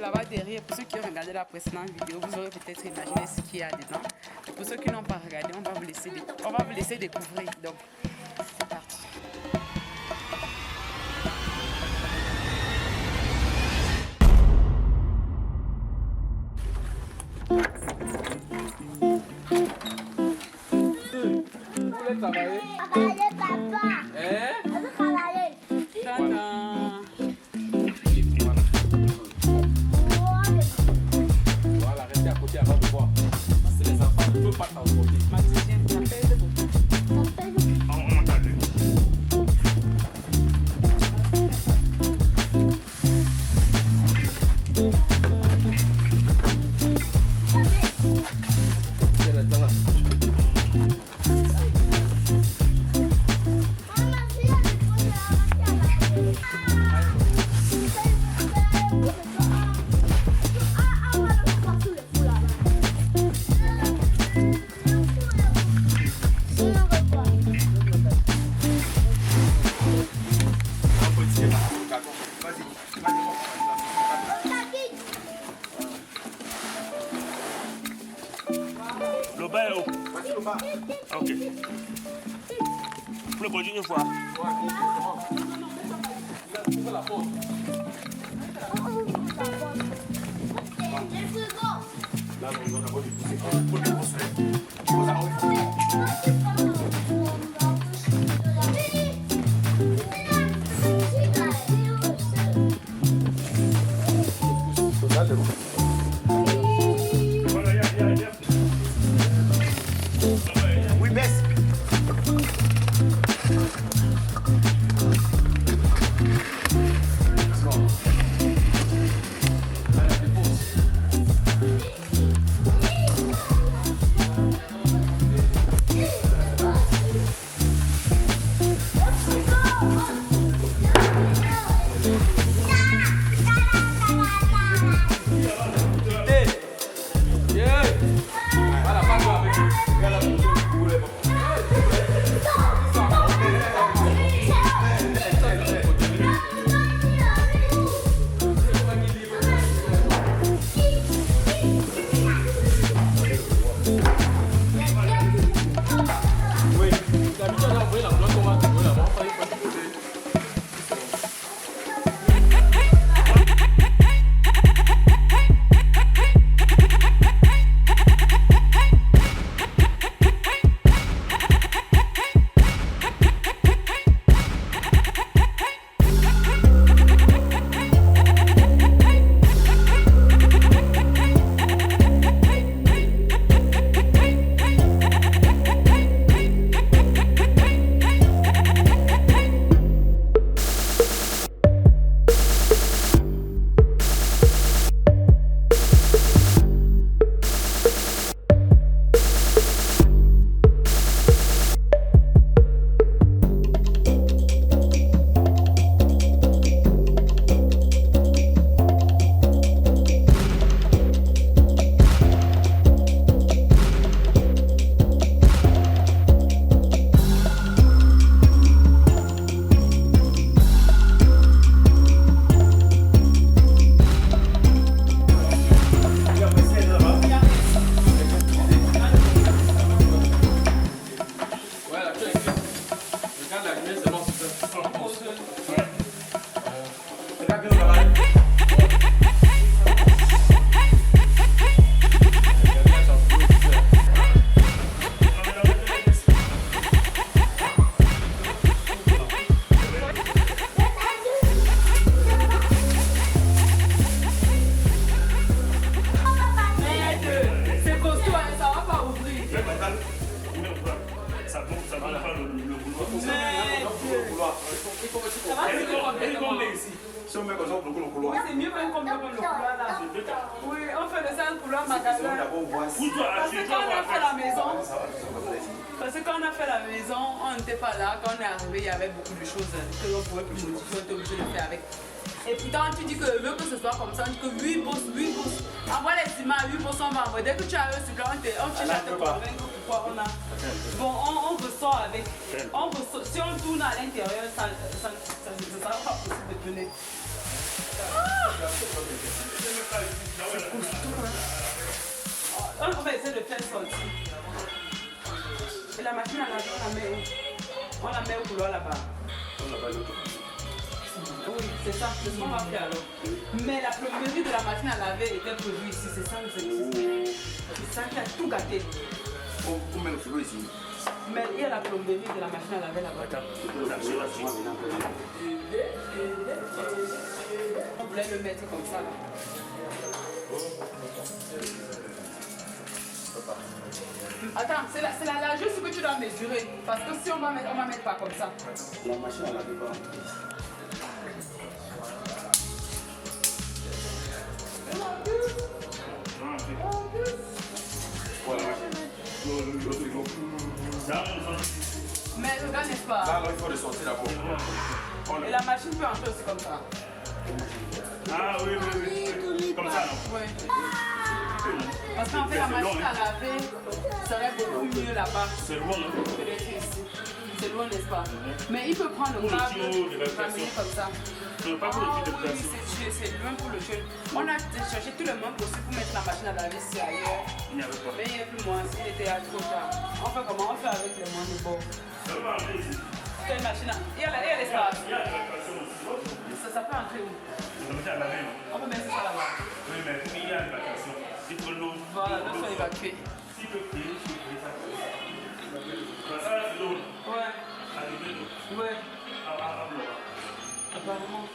là-bas derrière, pour ceux qui ont regardé la précédente vidéo, vous aurez peut-être imaginé ce qu'il y a dedans. Et pour ceux qui n'ont pas regardé, on va vous laisser découvrir. Donc, c'est parti. Vous voulez travailler? Travailler, papa. Hein? On veut travailler. Tadam! Voilà, restez à côté avant de voir. Parce que les enfants ne peuvent pas transporter. Mathématien, ça pèse beaucoup. C'est le temps là. Le bas est haut. Voici le bas. Ah, ok. Vous pouvez continuer une fois. Ouvre la porte. Là, on a d'abord du poussé. Pour le pousser. Vous avez Voilà, il y a. Oui, baisse. Si on met comme ça, on bloque le couloir. Oui, c'est mieux même qu'on bloque le couloir là. Oui, on fait le seul couloir magasin. Parce que quand on a fait la maison, on n'était pas là. Quand on est arrivé, il y avait beaucoup de choses que l'on pouvait plus modifier, on était obligé de faire avec. Et pourtant, tu dis que veut que ce soit comme ça, on dit que 8 bourses. Envoie les images, 8 bourses, on va envoyer. Dès que tu as un supplément, on cherche à te convaincre pourquoi on a. Bon, on ressort avec. Si on tourne à l'intérieur, ça ne sera pas possible de tenir. On va essayer de faire sortir. Et la machine à laver, on la met où? On la met au couloir là-bas. Oui, c'est ça, c'est ce qu'on va faire alors. Mais la plomberie de la machine à laver était prévue ici, c'est ça le secret. C'est ça qui a tout gâté. On met le frigo ici. Mais il y a la plomberie de la machine à laver là-bas. On voulait le mettre comme ça là. Attends, c'est la largeur que tu dois mesurer. Parce que si on va mettre pas comme ça. La machine à laver pas. Mais regarde, n'est-ce pas? Là, il faut le sortir d'abord. Et la machine peut entrer aussi comme ça. Ah oui, comme ça, non? Oui. Parce qu'en fait, la machine à laver serait beaucoup mieux là-bas. C'est loin, non? Peut-être ici. C'est loin, n'est-ce pas? Mais il peut prendre le câble et ramener comme ça. Pas pour le type de Oui, place. c'est loin pour le jeu. On a cherché tout le monde possible pour mettre la machine à laver ici ailleurs. Il n'y avait pas. Mais il n'y a plus moins, il était à trop tard. On fait comment? On fait avec le moins de bon. Ça va aller ici. C'est une machine à... Il y a l'espace. Il y a la pression aussi. Ça peut entrer où? On va mettre à laver, non? On peut mettre ça là-bas. Oui, mais il y a une vacation. Il faut l'eau. Voilà, l'eau soit évacuée. S'il peut payer, il faut payer ça. Ça, c'est l'eau. Ouais. Arriver l'eau. Ouais. À bloc. Apparemment.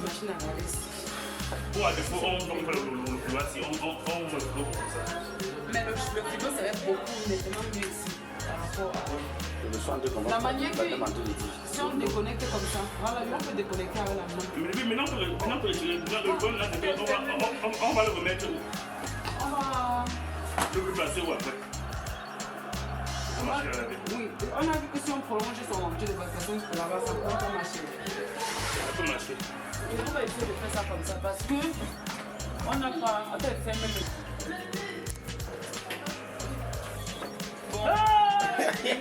Machine à laver ici. Bon, à défaut, on fait le couloir si on met l'eau comme ça. Mais le frigo serait beaucoup nettement mieux ici. Par rapport à... La manière que si on déconnecte comme ça, voilà, on peut déconnecter avec la main. Mais maintenant que le bon là, on va le remettre où? On va... Le replacer où après? Oui, on a vu que si on prolonge son objet de vacation là-bas, ça peut pas marcher. Ça peut marcher. Et on va essayer de faire ça comme ça parce que on n'a pas... Attends, ferme le... Bon. C'est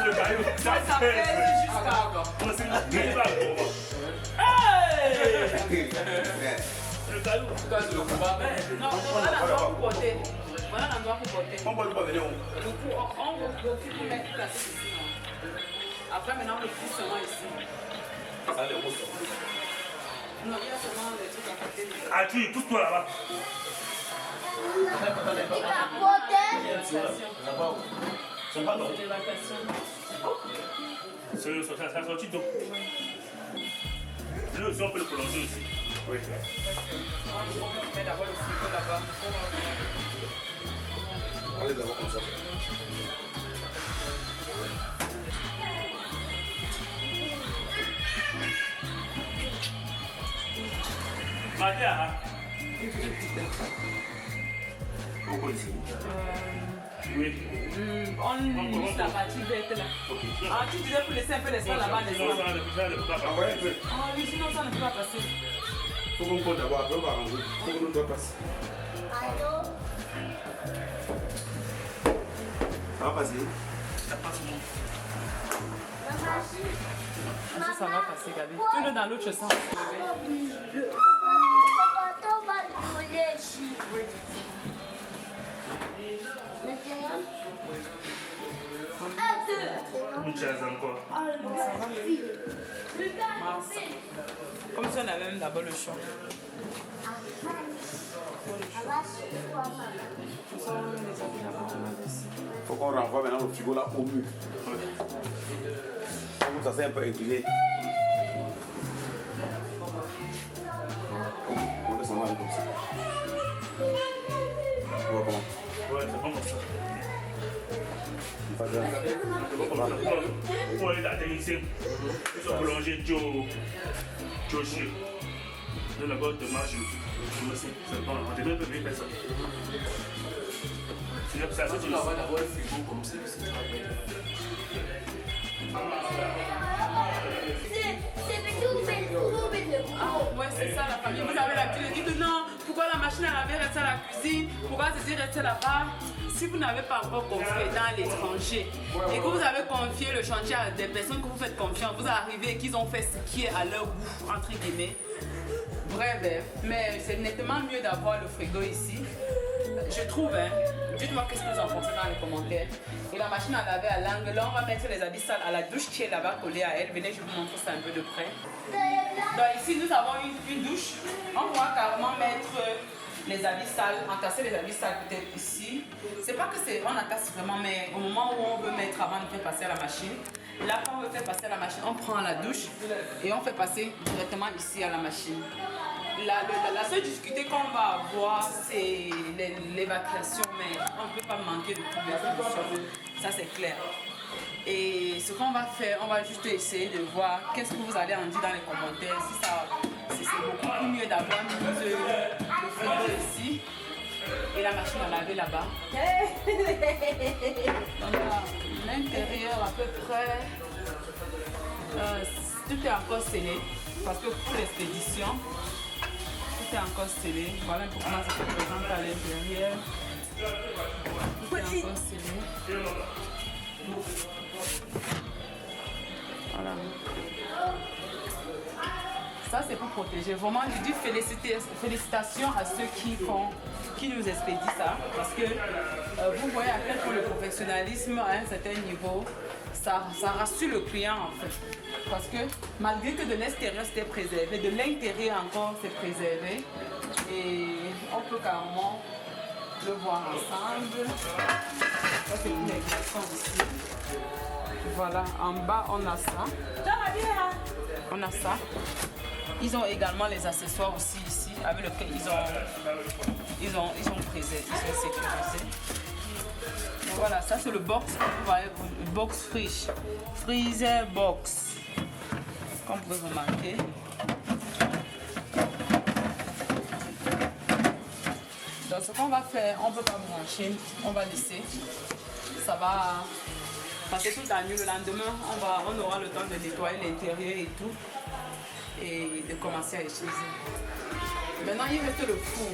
le caillou. Ça s'appelle jusqu'à... Le caillou. Non, voilà l'endroit pour porter. Voilà l'endroit pour porter. On va le pas venir où? Du coup, on va pour mettre la tête ici. Après, maintenant, on le pousse seulement ici. Ça, les routes. Non, il y a seulement les trucs à côté. Ah, tu, pousse-toi là-bas. C'est pas long. C'est la sortie d'eau. Nous aussi, on peut le prolonger aussi. Oui. On met d'abord le frigo là-bas. Allez d'abord comme ça. Madia, Pourquoi ici? oui. On lit la partie verte là. Ah, tu disais pour laisser un peu l'espace là-bas, n'est-ce pas? Ah ouais, un peu. Ah oui, sinon ça ne peut pas passer. Faut qu'on compte d'abord, après on va ranger. Faut qu'on nous doit passer. Ça va passer? Ça va passer, Gabi. Tu le dans l'autre sens. Une chaise encore. Comme si on avait même d'abord le choix. Faut qu'on renvoie maintenant le frigo là au mur. Comme ça c'est un peu incliné. On laisse aller comme ça. Tu vois comment? Ouais, c'est bon comme ça. Pas grave. Pour les techniciens, ils sont prolongés Joshi. Nous, la boîte de marche, je sais, c'est bon, on devrait venir faire ça. C'est ça, c'est On va d'abord le frigo comme ça, c'est très bien. Ah, ouais, c'est ça la famille. Vous avez l'habitude de dire que non, pourquoi la machine à laver reste à la cuisine, pourquoi se dire rester là-bas? Si vous n'avez pas encore confié dans l'étranger et que vous avez confié le chantier à des personnes que vous faites confiance, vous arrivez et qu'ils ont fait ce qui est à leur goût, entre guillemets. Bref, mais c'est nettement mieux d'avoir le frigo ici. Je trouve, hein. Dites-moi qu'est-ce que vous en pensez dans les commentaires. Et la machine à laver à l'angle, là on va mettre les habits sales à la douche qui est là-bas collée à elle. Venez, je vous montre ça un peu de près. Donc ici nous avons une douche. On va carrément mettre les habits sales, entasser les habits sales peut-être ici. C'est pas que c'est on entasse vraiment, mais au moment où on veut mettre avant de faire passer à la machine, là quand on veut faire passer à la machine, on prend la douche et on fait passer directement ici à la machine. La seule difficulté qu'on va avoir, c'est l'évacuation, mais on ne peut pas manquer de trouver la solution. Ça, c'est clair. Et ce qu'on va faire, on va juste essayer de voir qu'est-ce que vous allez en dire dans les commentaires. Si c'est beaucoup plus mieux d'avoir mis le frigo ici et la machine à laver là-bas. On a l'intérieur à peu près. Tout est encore scellé parce que pour l'expédition, tout est encore scellé. Voilà un peu comment ça se présente à l'intérieur. Tout est encore scellé. Voilà. Ça c'est pour protéger. Vraiment, je dis félicitations à ceux qui nous expédient ça. Parce que vous voyez à quel point le professionnalisme à un certain niveau, ça rassure le client en fait. Parce que malgré que de l'extérieur c'était préservé, de l'intérieur encore c'est préservé. Et on peut carrément le voir ensemble. Ça c'est une expression ici. Voilà, en bas on a ça. On a ça. Ils ont également les accessoires aussi ici, avec lesquels ils ont préservé, ils sont sécurisés. Donc voilà, ça c'est le box, vous voyez, le box freezer box, comme vous pouvez remarquer. Donc ce qu'on va faire, on ne peut pas brancher, on va laisser, ça va passer toute la nuit. Le lendemain, on aura le temps de nettoyer l'intérieur et tout, et de commencer à utiliser. Maintenant, il reste le four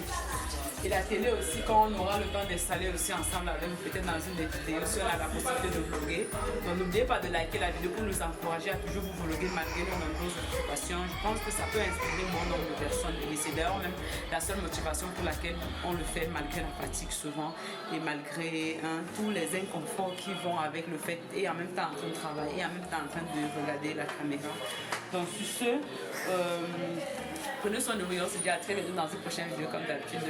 et la télé aussi, quand on aura le temps d'installer aussi ensemble avec vous, peut-être dans une des vidéos si on a la possibilité de vlogger. Donc n'oubliez pas de liker la vidéo pour nous encourager à toujours vous vlogger malgré nos nombreuses occupations. Je pense que ça peut inspirer bon nombre de personnes et c'est d'ailleurs même la seule motivation pour laquelle on le fait malgré la fatigue souvent et malgré tous les inconforts qui vont avec le fait et en même temps en train de travailler et en même temps en train de regarder la caméra. Donc sur ce, prenez soin de vous et on se dit à très bientôt dans une prochaine vidéo comme d'habitude.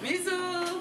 Bisous!